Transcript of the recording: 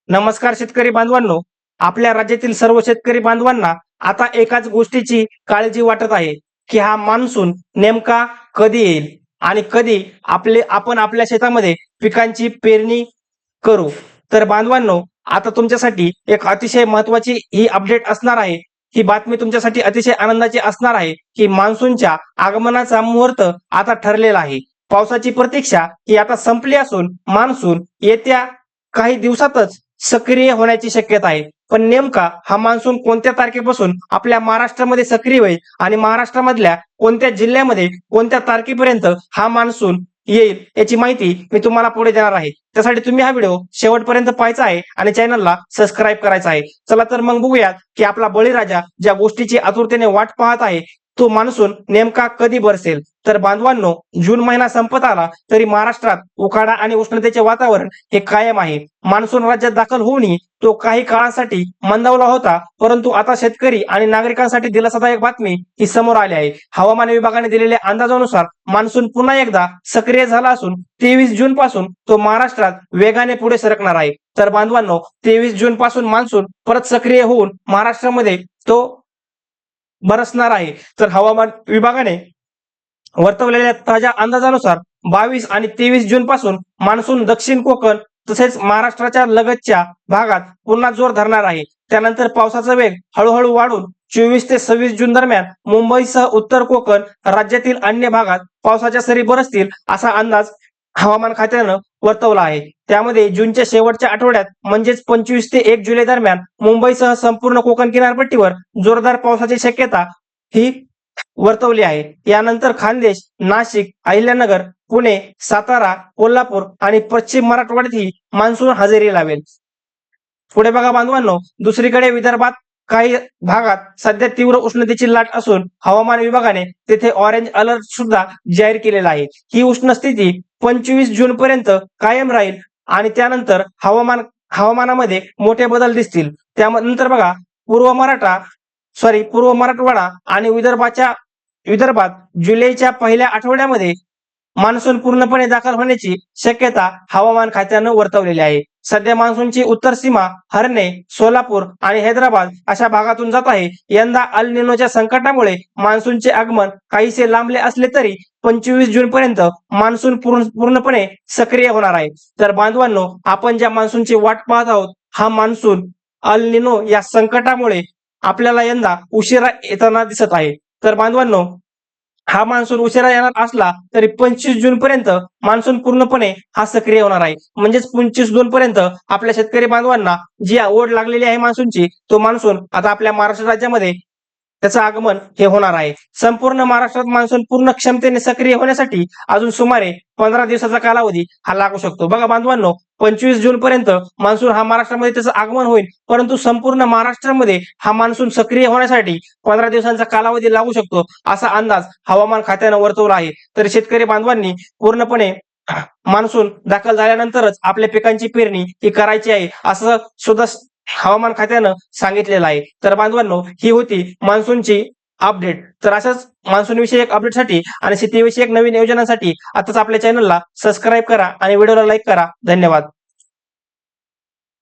नमस्कार शेतकरी बांधवांनो, आपल्या राज्यातील सर्व शेतकरी बांधवांना आता एकाच गोष्टीची काळजी वाटत आहे की हा मान्सून नेमका कधी येईल आणि कधी आपण आपल्या शेतामध्ये पिकांची पेरणी करू. तर बांधवांनो, आता तुमच्यासाठी एक अतिशय महत्वाची ही अपडेट असणार आहे. ही बातमी तुमच्यासाठी अतिशय आनंदाची असणार आहे की मान्सूनच्या आगमनाचा मुहूर्त आता ठरलेला आहे. पावसाची प्रतीक्षा ही आता संपली असून मान्सून येत्या काही दिवसातच सक्रिय होण्याची शक्यता आहे. पण नेमका हा मान्सून कोणत्या तारखेपासून आपल्या महाराष्ट्रामध्ये सक्रिय होईल आणि महाराष्ट्रामधल्या कोणत्या जिल्ह्यामध्ये कोणत्या तारखेपर्यंत हा मान्सून येईल याची माहिती मी तुम्हाला पुढे देणार आहे. त्यासाठी तुम्ही हा व्हिडिओ शेवटपर्यंत पाहायचा आहे आणि चॅनलला सबस्क्राईब करायचा आहे. चला तर मग बघूयात की आपला बळीराजा ज्या गोष्टीची आतुरतेने वाट पाहत आहे तो मान्सून नेमका कधी बरसेल. तर बांधवांनो, जून महिना संपत आला तरी महाराष्ट्रात उकाडा आणि उष्णतेचे वातावरण हे कायम आहे. मान्सून राज्यात दाखल होऊनही तो काही काळासाठी मंदावला होता, परंतु आता शेतकरी आणि नागरिकांसाठी दिलासादायक बातमी ही समोर आली आहे. हवामान विभागाने दिलेल्या अंदाजानुसार मान्सून पुन्हा एकदा सक्रिय झाला असून 23 जून पासून तो महाराष्ट्रात वेगाने पुढे सरकणार आहे. तर बांधवांनो, 23 जून पासून मान्सून परत सक्रिय होऊन महाराष्ट्रामध्ये तो बरसणार आहे. तर हवामान विभागाने वर्तवलेल्या ताज्या अंदाजानुसार 22 आणि 23 जून पासून मान्सून दक्षिण कोकण तसेच महाराष्ट्राच्या लगतच्या भागात पुन्हा जोर धरणार आहे. त्यानंतर पावसाचा वेग हळूहळू वाढून 24 ते 26 जून दरम्यान मुंबईसह उत्तर कोकण राज्यातील अन्य भागात पावसाच्या सरी बरसतील असा अंदाज हवामान खात्यानं वर्तवला आहे. त्यामध्ये जूनच्या शेवटच्या आठवड्यात म्हणजेच 25 ते 1 जुलै दरम्यान मुंबईसह संपूर्ण कोकण किनारपट्टीवर जोरदार पावसाची शक्यता ही वर्तवली आहे. यानंतर खानदेश, नाशिक, अहिल्यानगर, पुणे, सातारा, कोल्हापूर आणि पश्चिम मराठवाड्यातही मान्सून हजेरी लावेल. पुढे बघा बांधवांनो, दुसरीकडे विदर्भात काही भागात सध्या तीव्र उष्णतेची लाट असून हवामान विभागाने तेथे ऑरेंज अलर्ट सुद्धा जाहीर केलेला आहे. ही उष्ण स्थिती 25 जून पर्यंत कायम राहील आणि त्यानंतर हवामानामध्ये मोठे बदल दिसतील. त्यानंतर बघा पूर्व मराठवाडा आणि विदर्भात जुलैच्या पहिल्या आठवड्यामध्ये मान्सून पूर्णपणे दाखल होण्याची शक्यता हवामान खात्यानं वर्तवलेली आहे. सध्या मान्सूनची उत्तर सीमा हरणे, सोलापूर आणि हैदराबाद अशा भागातून जात आहे. यंदा अल निनोच्या संकटामुळे मान्सूनचे आगमन काहीसे लांबले असले तरी 25 जून पर्यंत मान्सून पूर्णपणे सक्रिय होणार आहे. तर बांधवांनो, आपण ज्या मान्सूनची वाट पाहत आहोत हा मान्सून अल निनो या संकटामुळे आपल्याला यंदा उशिरा येताना दिसत आहे. तर बांधवांनो, हा मान्सून उशिरा येणार असला तरी 25 जून पर्यंत मान्सून पूर्णपणे हा सक्रिय होणार आहे. म्हणजेच 25 जून पर्यंत आपल्या शेतकरी बांधवांना जी ओढ लागलेली आहे मान्सूनची, तो मान्सून आता आपल्या महाराष्ट्र राज्यामध्ये त्याचं आगमन हे होणार आहे. संपूर्ण महाराष्ट्रात मान्सून पूर्ण क्षमतेने सक्रिय होण्यासाठी अजून सुमारे 15 दिवसाचा कालावधी हा लागू शकतो. बघा बांधवांनो, 25 जून पर्यंत मान्सून हा महाराष्ट्रामध्ये त्याचं आगमन होईल, परंतु संपूर्ण महाराष्ट्रामध्ये हा मान्सून सक्रिय होण्यासाठी 15 दिवसांचा कालावधी लागू शकतो असा अंदाज हवामान खात्यानं वर्तवला आहे. तर शेतकरी बांधवांनी पूर्णपणे मान्सून दाखल झाल्यानंतरच आपल्या पिकांची पेरणी ही करायची आहे असं सुद्धा हवामान खात्यानं सांगितलेलं आहे. तर बांधवांनो, ही होती मान्सूनची अपडेट. तर अशाच मान्सून विषयक अपडेटसाठी आणि शेतीविषयक नवीन योजनांसाठी आताच आपल्या चॅनलला सबस्क्राईब करा आणि व्हिडिओला लाईक करा. धन्यवाद.